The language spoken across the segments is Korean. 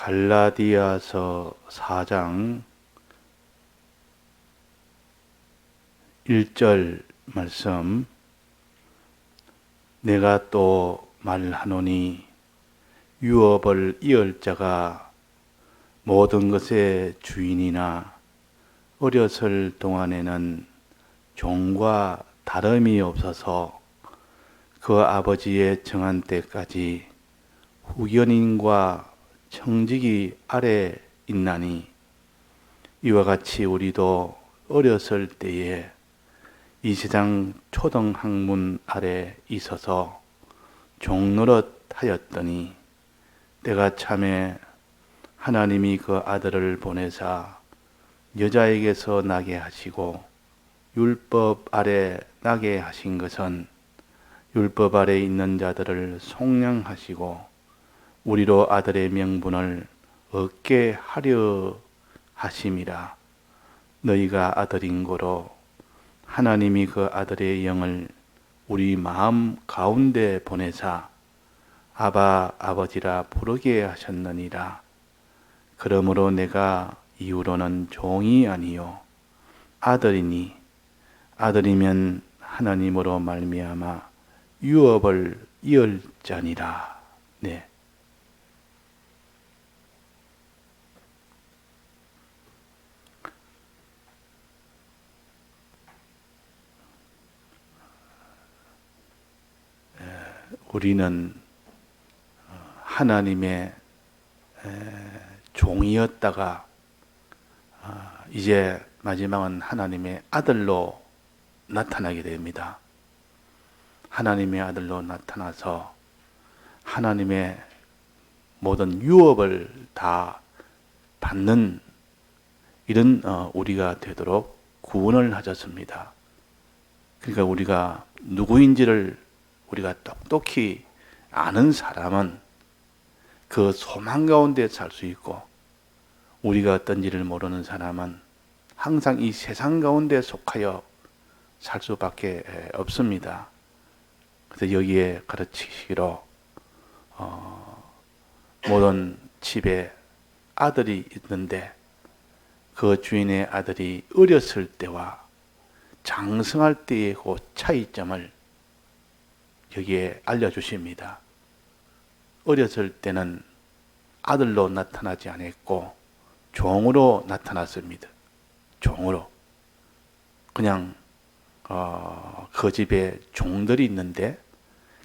갈라디아서 4장 1절 말씀. 내가 또 말하노니 유업을 이을 자가 모든 것의 주인이나 어렸을 동안에는 종과 다름이 없어서 그 아버지의 정한 때까지 후견인과 청지기 아래 있나니, 이와 같이 우리도 어렸을 때에 이 세상 초등학문 아래 있어서 종노릇 하였더니, 때가 참에 하나님이 그 아들을 보내사 여자에게서 나게 하시고 율법 아래 나게 하신 것은 율법 아래 있는 자들을 속량하시고 우리로 아들의 명분을 얻게 하려 하심이라. 너희가 아들인 고로 하나님이 그 아들의 영을 우리 마음 가운데 보내사 아바 아버지라 부르게 하셨느니라. 그러므로 내가 이후로는 종이 아니요 아들이니, 아들이면 하나님으로 말미암아 유업을 이을 자니라. 네. 우리는 하나님의 종이었다가 이제 마지막은 하나님의 아들로 나타나게 됩니다. 하나님의 아들로 나타나서 하나님의 모든 유업을 다 받는 이런 우리가 되도록 구원을 하셨습니다. 그러니까 우리가 누구인지를 우리가 똑똑히 아는 사람은 그 소망 가운데 살 수 있고, 우리가 어떤지를 모르는 사람은 항상 이 세상 가운데 속하여 살 수밖에 없습니다. 그래서 여기에 가르치시기로 모든 집에 아들이 있는데 그 주인의 아들이 어렸을 때와 장성할 때의 그 차이점을 여기에 알려주십니다. 어렸을 때는 아들로 나타나지 않았고 종으로 나타났습니다. 종으로. 그냥 그 집에 종들이 있는데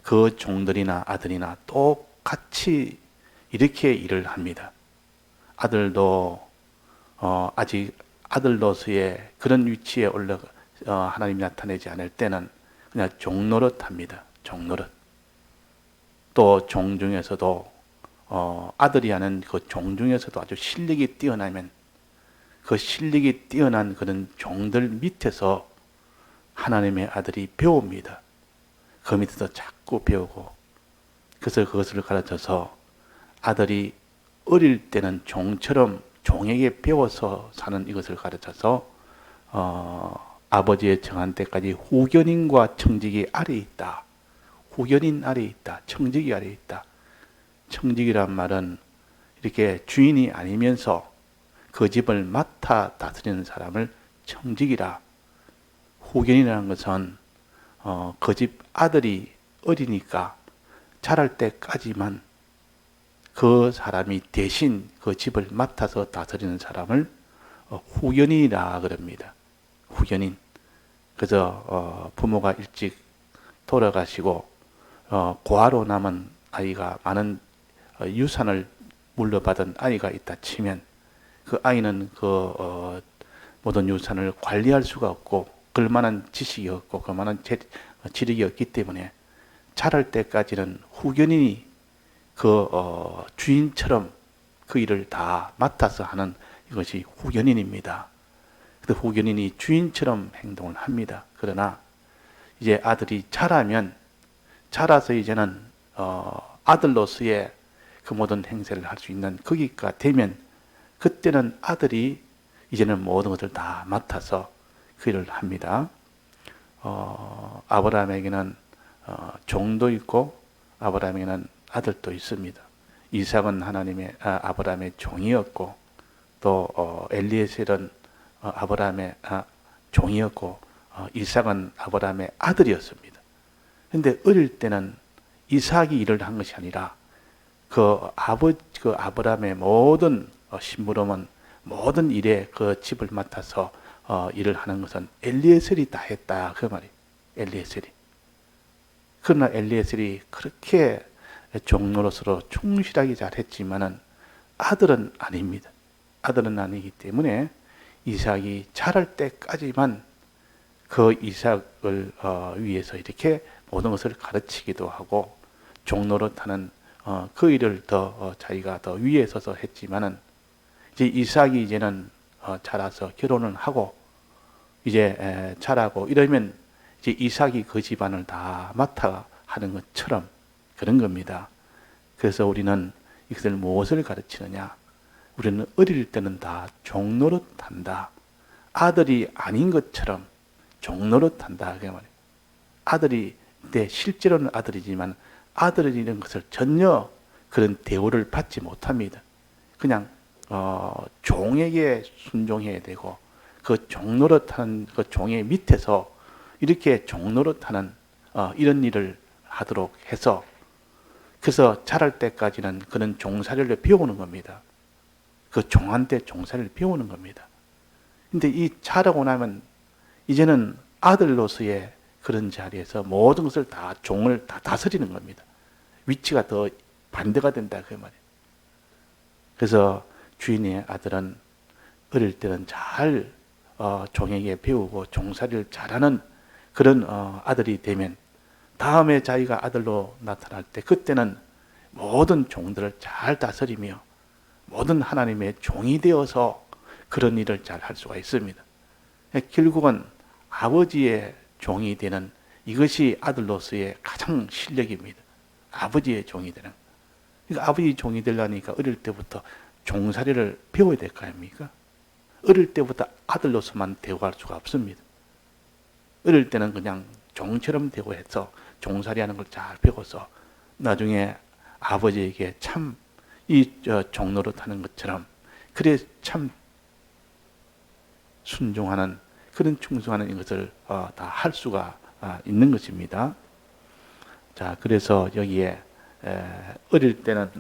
그 종들이나 아들이나 똑같이 이렇게 일을 합니다. 아들도 아직 아들로서의 그런 위치에 하나님이 나타내지 않을 때는 그냥 종노릇합니다. 종노릇. 또 종 중에서도 아들이 하는 그 종 중에서도 아주 실력이 뛰어나면 그 실력이 뛰어난 그런 종들 밑에서 하나님의 아들이 배웁니다. 그 밑에서 자꾸 배우고, 그래서 그것을 가르쳐서 아들이 어릴 때는 종처럼 종에게 배워서 사는 이것을 가르쳐서 아버지의 정한 때까지 후견인과 청지기 아래 있다. 후견인 아래 있다. 청지기 아래 있다. 청지기란 말은 이렇게 주인이 아니면서 그 집을 맡아 다스리는 사람을 청지기라. 후견이라는 것은 그 집 아들이 어리니까 자랄 때까지만 그 사람이 대신 그 집을 맡아서 다스리는 사람을 후견이라 그럽니다. 후견인. 그래서 부모가 일찍 돌아가시고 고아로 남은 아이가 많은 유산을 물려받은 아이가 있다 치면 그 아이는 그 모든 유산을 관리할 수가 없고 그럴만한 지식이 없고 그럴만한 지력이 없기 때문에 자랄 때까지는 후견인이 그 주인처럼 그 일을 다 맡아서 하는 이것이 후견인입니다. 근데 후견인이 주인처럼 행동을 합니다. 그러나 이제 아들이 자라서 이제는 아들로서의 그 모든 행세를 할 수 있는 거기가 되면 그때는 아들이 이제는 모든 것을 다 맡아서 그 일을 합니다. 아브라함에게는 종도 있고 아브라함에게는 아들도 있습니다. 이삭은 하나님의 아브라함의 종이었고 또 엘리에셀은 아브라함의 종이었고 이삭은 아브라함의 아들이었습니다. 그런데 어릴 때는 이삭이 일을 한 것이 아니라 그 아브라함의 모든 심부름은 모든 일에 그 집을 맡아서 일을 하는 것은 엘리에셀이 다 했다 그 말이에요. 엘리에셀이. 그러나 엘리에셀이 그렇게 종로로서 충실하게 잘했지만은 아들은 아닙니다. 아들은 아니기 때문에 이삭이 자랄 때까지만 그 이삭을 위해서 이렇게 모든 것을 가르치기도 하고 종노릇하는 그 일을 더 자기가 더 위에 서서 했지만은 이제 이삭이 이제는 자라서 결혼을 하고 이제 자라고 이러면 이제 이삭이 그 집안을 다 맡아 하는 것처럼 그런 겁니다. 그래서 우리는 이것을 무엇을 가르치느냐? 우리는 어릴 때는 다 종노릇한다. 아들이 아닌 것처럼 종노릇한다. 그 말이에요. 아들이 실제로는 아들이지만 아들이라는 것을 전혀 그런 대우를 받지 못합니다. 그냥 종에게 순종해야 되고 그 종노릇하는 그 종의 밑에서 이렇게 종노릇하는 이런 일을 하도록 해서 그래서 자랄 때까지는 그런 종살이를 배우는 겁니다. 그 종한테 종살이를 배우는 겁니다. 근데 이 자라고 나면 이제는 아들로서의 그런 자리에서 모든 것을 다 종을 다 다스리는 겁니다. 위치가 더 반대가 된다 그 말이에요. 그래서 주인의 아들은 어릴 때는 잘 종에게 배우고 종살이를 잘하는 그런 아들이 되면 다음에 자기가 아들로 나타날 때 그때는 모든 종들을 잘 다스리며 모든 하나님의 종이 되어서 그런 일을 잘 할 수가 있습니다. 결국은 아버지의 종이 되는 이것이 아들로서의 가장 실력입니다. 아버지의 종이 되는. 그러니까 아버지 종이 되려니까 어릴 때부터 종살이를 배워야 될 거 아닙니까? 어릴 때부터 아들로서만 대우할 수가 없습니다. 어릴 때는 그냥 종처럼 대우해서 종살이하는 걸 잘 배워서 나중에 아버지에게 참 이 종노릇하는 것처럼 그래 참 순종하는 그런 충성하는 것을 다 할 수가 있는 것입니다. 자, 그래서 여기에 어릴 때는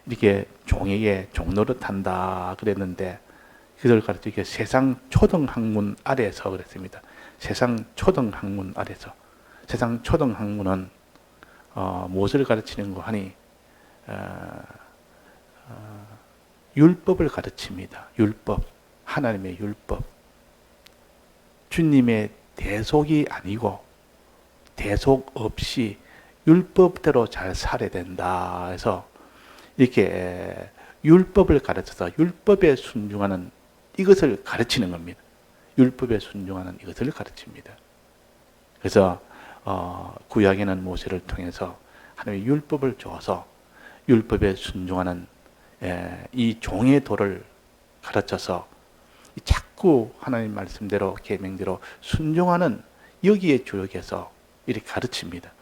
이렇게 종에게 종노릇한다 그랬는데 그걸 가르치기 세상 초등학문 아래에서 그랬습니다. 세상 초등학문 아래서 세상 초등학문은 무엇을 가르치는 거 하니 율법을 가르칩니다. 율법, 하나님의 율법. 주님의 대속이 아니고 대속 없이 율법대로 잘 살아야 된다 해서 이렇게 율법을 가르쳐서 율법에 순종하는 이것을 가르치는 겁니다. 율법에 순종하는 이것을 가르칩니다. 그래서 구약에는 모세를 통해서 하나님의 율법을 줘서 율법에 순종하는 이 종의 도를 가르쳐서 자꾸 하나님 말씀대로 계명대로 순종하는 여기에 주력해서 이렇게 가르칩니다.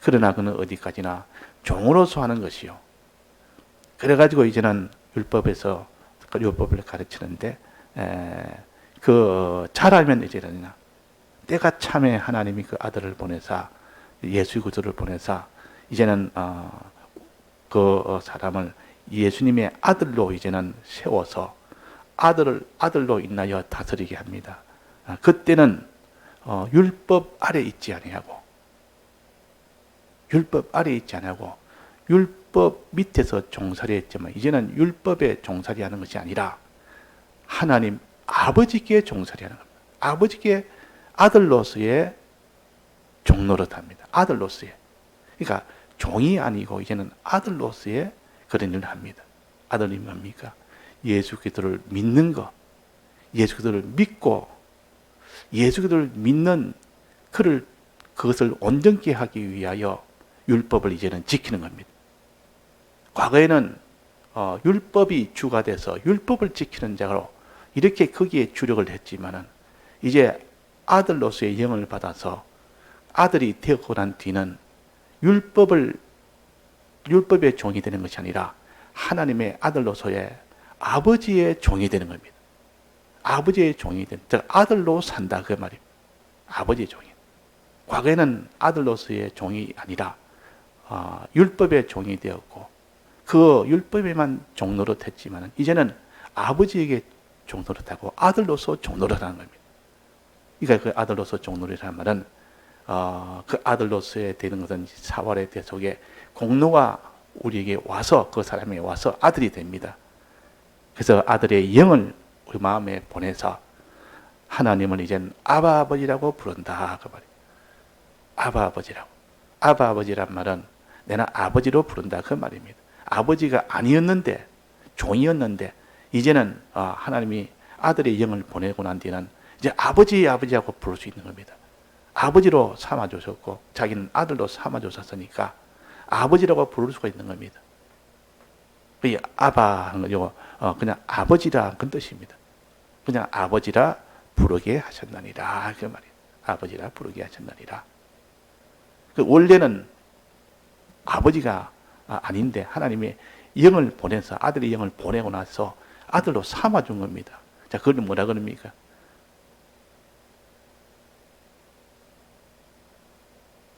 그러나 그는 어디까지나 종으로서 하는 것이요. 그래가지고 이제는 율법에서 율법을 가르치는데 잘하면 이제는 때가 참에 하나님이 그 아들을 보내사 예수 그리스도를 보내사 이제는 그 사람을 예수님의 아들로 이제는 세워서 아들로 인하여 다스리게 합니다. 그때는 율법 아래 있지 아니하고 율법 밑에서 종살이했지만 이제는 율법에 종살이하는 것이 아니라 하나님 아버지께 종살이하는 겁니다. 아버지께 아들로서의 종노릇합니다. 아들로서의. 그러니까 종이 아니고 이제는 아들로서의 그런 일을 합니다. 아들이 뭡니까? 예수 그리스도를 믿는 것, 예수 그리스도를 믿고 예수 그리스도를 믿는 그것을 온전케 하기 위하여 율법을 이제는 지키는 겁니다. 과거에는 율법이 주가 돼서 율법을 지키는 자로 이렇게 거기에 주력을 했지만은 이제 아들로서의 영을 받아서 아들이 되고 난 뒤는 율법을 율법의 종이 되는 것이 아니라 하나님의 아들로서의 아버지의 종이 되는 겁니다. 아버지의 종이 된, 즉 아들로 산다 그 말입니다. 아버지의 종이. 과거에는 아들로서의 종이 아니라 율법의 종이 되었고 그 율법에만 종노릇했지만 이제는 아버지에게 종노릇하고 아들로서 종노릇하는 겁니다. 그러니까 그 아들로서 종노릇이라는 말은 그 아들로서의 되는 것은 사활의 대 속에 공로가 우리에게 와서 그 사람에게 와서 아들이 됩니다. 그래서 아들의 영을 우리 마음에 보내서 하나님을 이젠 아바 아버지라고 부른다 그 말이에요. 아바 아버지라고. 아바 아버지란 말은 내가 아버지로 부른다 그 말입니다. 아버지가 아니었는데 종이었는데 이제는 하나님이 아들의 영을 보내고 난 뒤는 이제 아버지하고 부를 수 있는 겁니다. 아버지로 삼아주셨고 자기는 아들로 삼아주셨으니까 아버지라고 부를 수가 있는 겁니다. 이 아바 하는 거 그냥 아버지라 그 뜻입니다. 그냥 아버지라 부르게 하셨나니라 그 말이에요. 아버지라 부르게 하셨나니라. 그 원래는 아버지가 아닌데 하나님의 영을 보내서 아들의 영을 보내고 나서 아들로 삼아준 겁니다. 자, 그걸 뭐라 그럽니까?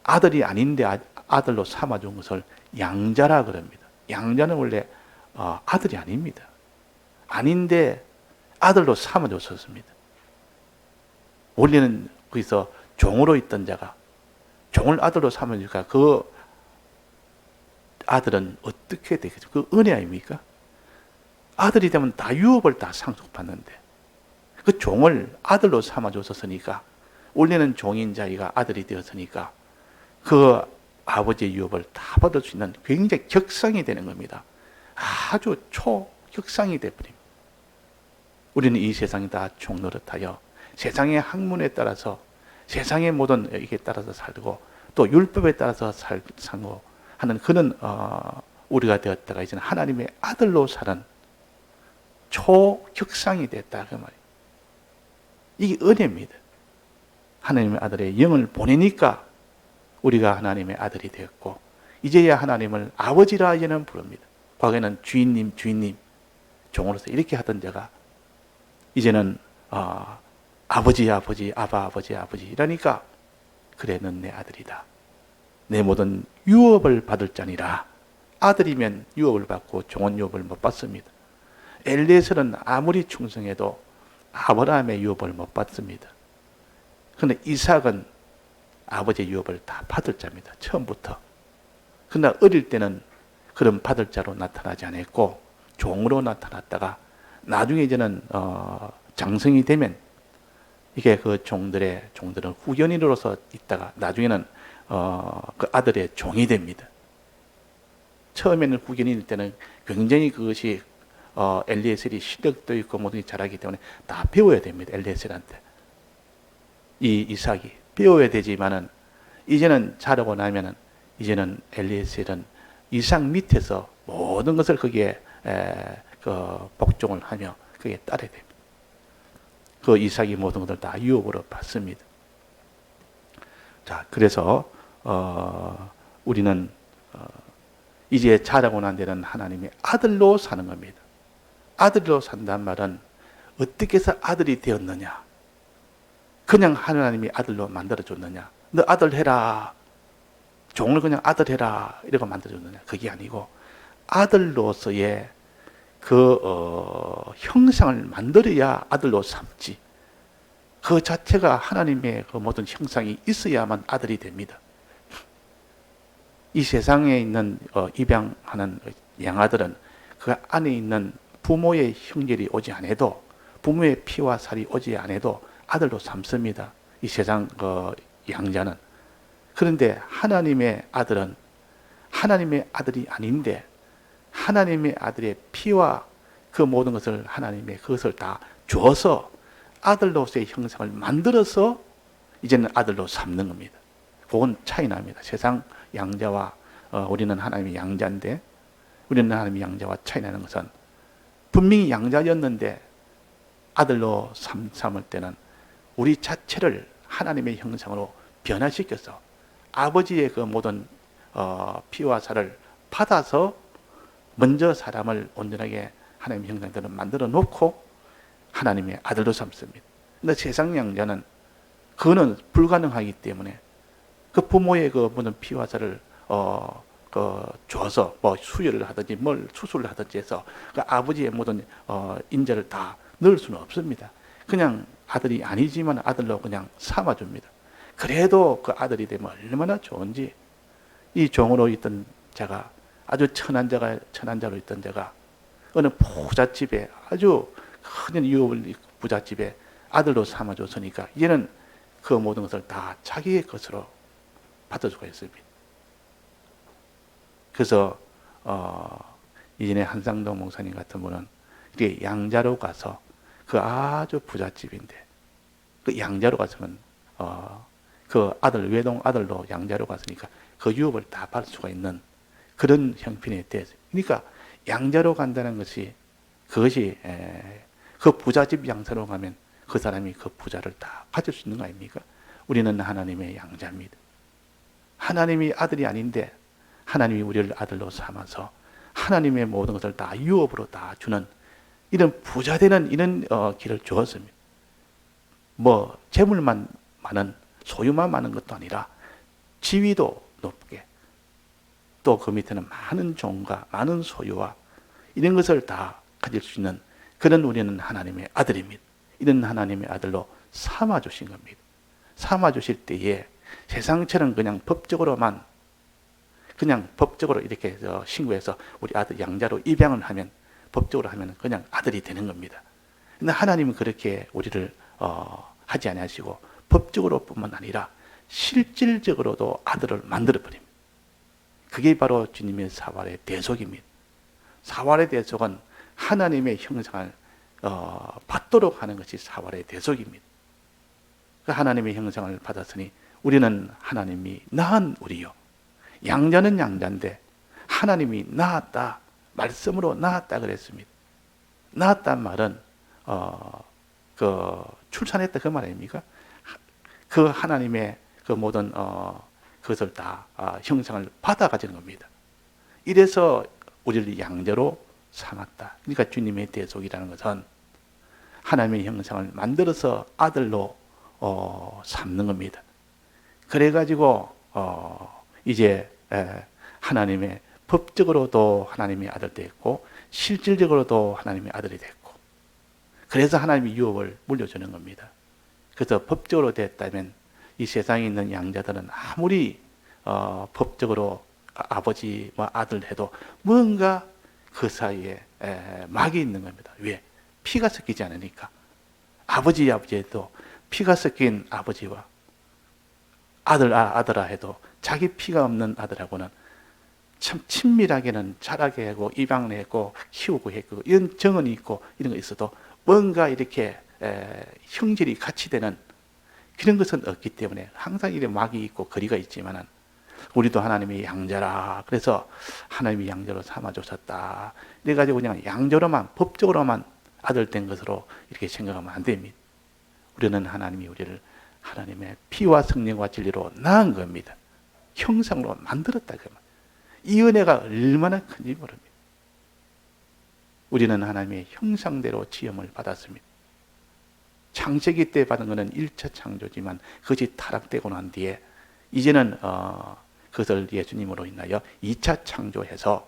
아들이 아닌데 아들로 삼아준 것을 양자라 그럽니다. 양자는 원래 아들이 아닙니다. 아닌데 아들로 삼아줬었습니다. 원래는 거기서 종으로 있던 자가 종을 아들로 삼아주니까 그 아들은 어떻게 되겠죠? 그 은혜 아닙니까? 아들이 되면 다 유업을 다 상속받는데 그 종을 아들로 삼아줬었으니까 원래는 종인 자기가 아들이 되었으니까 그 아버지의 유업을 다 받을 수 있는 굉장히 격상이 되는 겁니다. 아주 초격상이 되어버립니다. 우리는 이 세상이 다 종노릇하여 세상의 학문에 따라서 세상의 모든 이게 따라서 살고 또 율법에 따라서 살고 하는 그런 우리가 되었다가 이제는 하나님의 아들로 사는 초격상이 됐다 그 말이에요. 이게 은혜입니다. 하나님의 아들의 영을 보내니까 우리가 하나님의 아들이 되었고 이제야 하나님을 아버지라 이제는 부릅니다. 과거에는 주인님 종으로서 이렇게 하던 자가 이제는 아버지 아바 아버지 이러니까 그래 넌 내 아들이다. 내 모든 유업을 받을 자니라. 아들이면 유업을 받고 종은 유업을 못 받습니다. 엘리에셀은 아무리 충성해도 아브라함의 유업을 못 받습니다. 그런데 이삭은 아버지의 유업을 다 받을 자입니다. 처음부터. 그러나 어릴 때는 그런 받을 자로 나타나지 않았고 종으로 나타났다가 나중에 이제는 장성이 되면 이게 그 종들은 후견인으로서 있다가 나중에는 그 아들의 종이 됩니다. 처음에는 후견인일 때는 굉장히 그것이 엘리에셀이 실력도 있고 모든 게 잘하기 때문에 다 배워야 됩니다. 엘리에셀한테. 이 이삭이 배워야 되지만은 이제는 자라고 나면은 이제는 엘리에셀은 이삭 밑에서 모든 것을 거기에 복종을 하며 그게 따라야 됩니다. 그 이삭이 모든 것을 다 유업으로 받습니다. 자, 그래서 우리는 이제 자라고 난 데는 하나님의 아들로 사는 겁니다. 아들로 산다는 말은 어떻게 해서 아들이 되었느냐? 그냥 하나님이 아들로 만들어줬느냐? 너 아들 해라. 종을 그냥 아들 해라. 이렇게 만들어줬느냐? 그게 아니고 아들로서의 그 형상을 만들어야 아들로 삼지. 그 자체가 하나님의 그 모든 형상이 있어야만 아들이 됩니다. 이 세상에 있는 입양하는 양아들은 그 안에 있는 부모의 형질이 오지 않아도 부모의 피와 살이 오지 않아도 아들로 삼습니다. 이 세상 양자는. 그런데 하나님의 아들은 하나님의 아들이 아닌데 하나님의 아들의 피와 그 모든 것을 하나님의 그것을 다 줘서 아들로서의 형상을 만들어서 이제는 아들로 삼는 겁니다. 그건 차이 납니다. 세상 양자와 우리는 하나님의 양자인데 우리는 하나님의 양자와 차이 나는 것은 분명히 양자였는데 아들로 삼을 때는 우리 자체를 하나님의 형상으로 변화시켜서 아버지의 그 모든 피와 살을 받아서 먼저 사람을 온전하게 하나님의 형상대로 만들어 놓고 하나님의 아들로 삼습니다. 근데 세상 양자는 그거는 불가능하기 때문에 그 부모의 그 모든 피와 살을 줘서 뭐 수혈을 하든지 뭘 수술을 하든지 해서 그 아버지의 모든 인자를 다 넣을 수는 없습니다. 그냥 아들이 아니지만 아들로 그냥 삼아줍니다. 그래도 그 아들이 되면 얼마나 좋은지, 이 종으로 있던 자가, 아주 천한 자로 있던 자가 어느 부잣집에, 아주 큰 유업을 부잣집에 아들로 삼아줬으니까 이제는 그 모든 것을 다 자기의 것으로 받을 수가 있습니다. 그래서 이전에 한상동 목사님 같은 분은 이렇게 양자로 가서, 그 아주 부잣집인데 그 양자로 가서는 그 아들, 외동 아들로 양자로 갔으니까 그 유업을 다 받을 수가 있는 그런 형편에 대해서, 그러니까 양자로 간다는 것이, 그것이 그 부잣집 양자로 가면 그 사람이 그 부자를 다 가질 수 있는 거 아닙니까? 우리는 하나님의 양자입니다. 하나님이 아들이 아닌데 하나님이 우리를 아들로 삼아서 하나님의 모든 것을 다 유업으로 다 주는 이런 부자 되는 이런 길을 주었습니다. 뭐 재물만 많은, 소유만 많은 것도 아니라 지위도 높게, 또 그 밑에는 많은 종과 많은 소유와 이런 것을 다 가질 수 있는 그런 우리는 하나님의 아들입니다. 이런 하나님의 아들로 삼아 주신 겁니다. 삼아 주실 때에 세상처럼 그냥 법적으로 이렇게 신고해서 우리 아들 양자로 입양을 하면, 법적으로 하면 그냥 아들이 되는 겁니다. 근데 하나님은 그렇게 우리를 하지 아니하시고 법적으로뿐만 아니라 실질적으로도 아들을 만들어 버립니다. 그게 바로 주님의 사활의 대속입니다. 사활의 대속은 하나님의 형상을 받도록 하는 것이 사활의 대속입니다. 그 하나님의 형상을 받았으니 우리는 하나님이 낳은 우리요. 양자는 양자인데 하나님이 낳았다, 말씀으로 낳았다 그랬습니다. 낳았단 말은 그 출산했다 그 말 아닙니까? 그 하나님의 그 모든 그것을 다 형상을 받아 가지는 겁니다. 이래서 우리를 양자로 삼았다. 그러니까 주님의 대속이라는 것은 하나님의 형상을 만들어서 아들로 삼는 겁니다. 그래가지고 이제 하나님의 법적으로도 하나님의 아들 됐고 실질적으로도 하나님의 아들이 됐고, 그래서 하나님의 유업을 물려주는 겁니다. 그래서 법적으로 됐다면 이 세상에 있는 양자들은 아무리 법적으로 아버지와 아들 해도 뭔가 그 사이에 막이 있는 겁니다. 왜? 피가 섞이지 않으니까. 아버지에도 피가 섞인 아버지와 아들아 해도 자기 피가 없는 아들하고는 참 친밀하게는 자라게 하고 입양을 했고 키우고 했고 이런 정은이 있고 이런 거 있어도 뭔가 이렇게 형질이 같이 되는 그런 것은 없기 때문에 항상 이런 막이 있고 거리가 있지만은, 우리도 하나님이 양자라, 그래서 하나님이 양자로 삼아주셨다, 이래가지고 그냥 양자로만 법적으로만 아들 된 것으로 이렇게 생각하면 안 됩니다. 우리는 하나님이 우리를 하나님의 피와 성령과 진리로 낳은 겁니다. 형상으로 만들었다 그 말. 이 은혜가 얼마나 큰지 모릅니다. 우리는 하나님의 형상대로 지음을 받았습니다. 창세기 때 받은 것은 1차 창조지만 그것이 타락되고 난 뒤에 이제는 그것을 예수님으로 인하여 2차 창조해서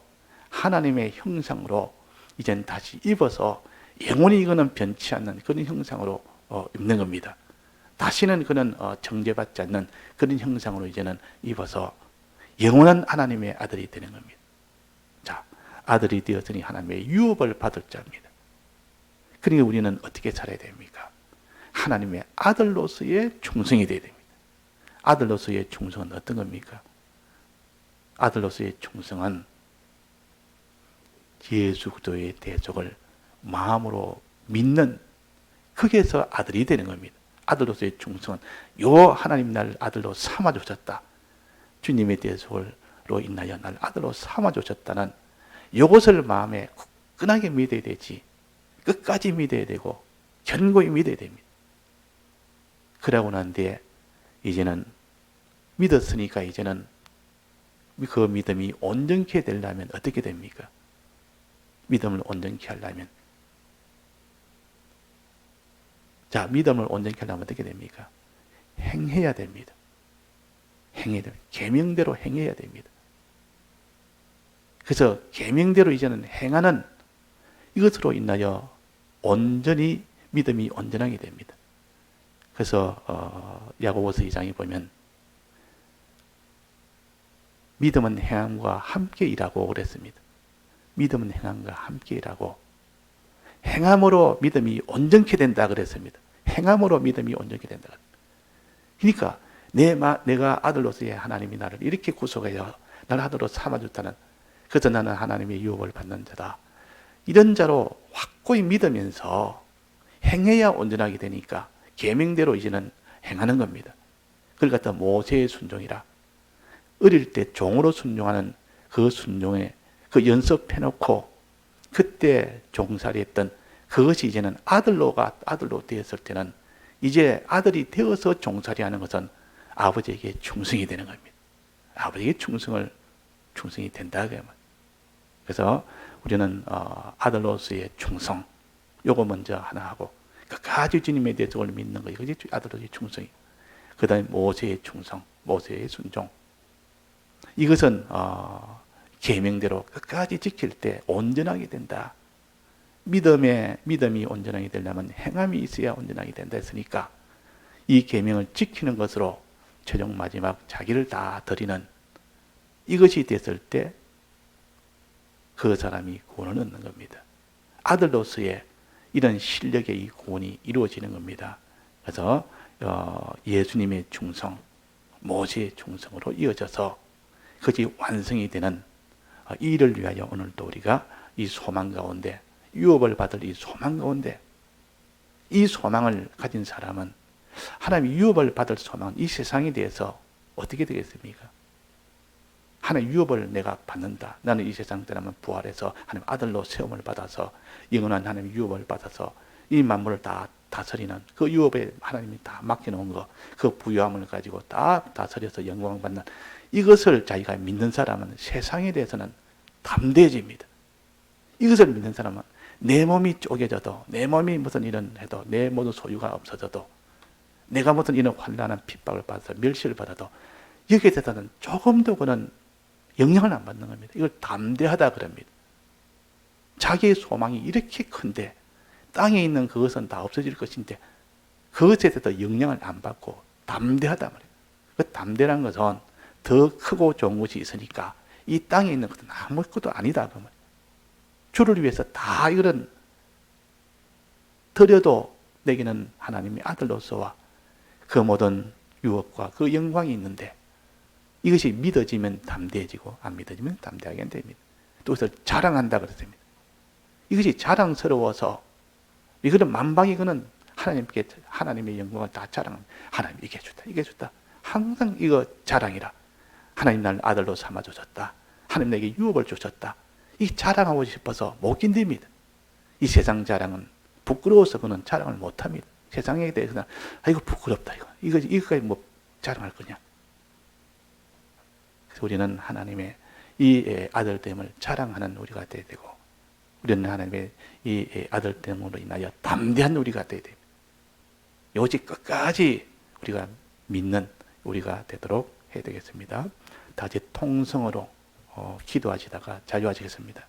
하나님의 형상으로 이젠 다시 입어서 영원히 이거는 변치 않는 그런 형상으로 입는 겁니다. 다시는 그는 정죄받지 않는 그런 형상으로 이제는 입어서 영원한 하나님의 아들이 되는 겁니다. 자, 아들이 되었으니 하나님의 유업을 받을 자입니다. 그러니까 우리는 어떻게 살아야 됩니까? 하나님의 아들로서의 충성이 되어야 됩니다. 아들로서의 충성은 어떤 겁니까? 아들로서의 충성은 예수 그리스도의 대속을 마음으로 믿는, 거기에서 아들이 되는 겁니다. 아들로서의 충성은 요 하나님 날 아들로 삼아주셨다, 주님의 대속으로 인하여 날 아들로 삼아주셨다는 이것을 마음에 굳건하게 믿어야 되지, 끝까지 믿어야 되고 견고히 믿어야 됩니다. 그러고 난 뒤에 이제는 믿었으니까 이제는 그 믿음이 온전케 되려면 어떻게 됩니까? 믿음을 온전케 하려면, 자, 믿음을 온전케 하려면 어떻게 됩니까? 행해야 됩니다. 행해야 됩니다. 계명대로 행해야 됩니다. 그래서 계명대로 이제는 행하는 이것으로 인하여 온전히 믿음이 온전하게 됩니다. 그래서 야고보서 2장에 보면 믿음은 행함과 함께 일하고 그랬습니다. 믿음은 행함과 함께 일하고 행함으로 믿음이 온전케 된다 그랬습니다. 행함으로 믿음이 온전케 된다. 그러니까 내가 아들로서의 하나님이 나를 이렇게 구속하여 나를 아들로 삼아줬다는, 그래서 나는 하나님의 유업을 받는 자다, 이런 자로 확고히 믿으면서 행해야 온전하게 되니까 계명대로 이제는 행하는 겁니다. 그걸 갖다 모세의 순종이라, 어릴 때 종으로 순종하는 그 순종에 그 연습해놓고 그때 종살이 했던 그것이 이제는 아들로 되었을 때는 이제 아들이 되어서 종살이 하는 것은 아버지에게 충성이 되는 겁니다. 아버지에게 충성이 된다. 그래서 우리는 아들로서의 충성, 요거 먼저 하나 하고, 끝까지 주님에 대해서 믿는 거, 이것이 아들로서의 충성이. 그 다음에 모세의 충성, 모세의 순종. 이것은 계명대로 끝까지 지킬 때 온전하게 된다. 믿음이 온전하게 되려면 행함이 있어야 온전하게 된다 했으니까 이 계명을 지키는 것으로 최종 마지막 자기를 다 드리는 이것이 됐을 때 그 사람이 구원을 얻는 겁니다. 아들로서의 이런 실력의 이 구원이 이루어지는 겁니다. 그래서 예수님의 충성, 모세의 충성으로 이어져서 그것이 완성이 되는 이 일을 위하여 오늘도 우리가 이 소망 가운데, 유업을 받을 이 소망 가운데, 이 소망을 가진 사람은, 하나님의 유업을 받을 소망은 이 세상에 대해서 어떻게 되겠습니까? 하나님의 유업을 내가 받는다. 나는 이 세상 사람은 부활해서 하나님 아들로 세움을 받아서 영원한 하나님의 유업을 받아서 이 만물을 다 다스리는 그 유업에 하나님이 다 맡겨놓은 거, 그 부유함을 가지고 다 다스려서 영광을 받는 이것을 자기가 믿는 사람은 세상에 대해서는 담대해집니다. 이것을 믿는 사람은 내 몸이 쪼개져도, 내 몸이 무슨 일은 해도, 내 모든 소유가 없어져도, 내가 무슨 이런 환난한 핍박을 받아서 멸시를 받아도 여기에 대해서는 조금도 그는 영향을 안 받는 겁니다. 이걸 담대하다 그럽니다. 자기의 소망이 이렇게 큰데 땅에 있는 그것은 다 없어질 것인데 그것에 대해서 영향을 안 받고 담대하다 말이에요. 그 담대란 것은 더 크고 좋은 것이 있으니까 이 땅에 있는 것은 아무것도 아니다 그 말이에요. 주를 위해서 다 이런 드려도 내게는 하나님의 아들로서와 그 모든 유업과 그 영광이 있는데 이것이 믿어지면 담대해지고 안 믿어지면 담대하게 안 됩니다. 또 그것을 자랑한다 그랬습니다. 이것이 자랑스러워서 이거는 만방이 그는 하나님께 하나님의 영광을 다 자랑합니다. 하나님 이게 줬다, 이게 줬다. 항상 이거 자랑이라. 하나님 나를 아들로 삼아 주셨다. 하나님 내게 유업을 주셨다. 이 자랑하고 싶어서 못 견딥니다. 이 세상 자랑은 부끄러워서 그는 자랑을 못 합니다. 세상에 대해서는 이거 부끄럽다 이거까지 뭐 자랑할 거냐. 그래서 우리는 하나님의 이 아들됨을 자랑하는 우리가 되어야 되고, 우리는 하나님의 이 아들됨으로 인하여 담대한 우리가 되어야 됩니다. 오직 끝까지 우리가 믿는 우리가 되도록 해야 되겠습니다. 다 같이 통성으로 기도하시다가 자유하시겠습니다.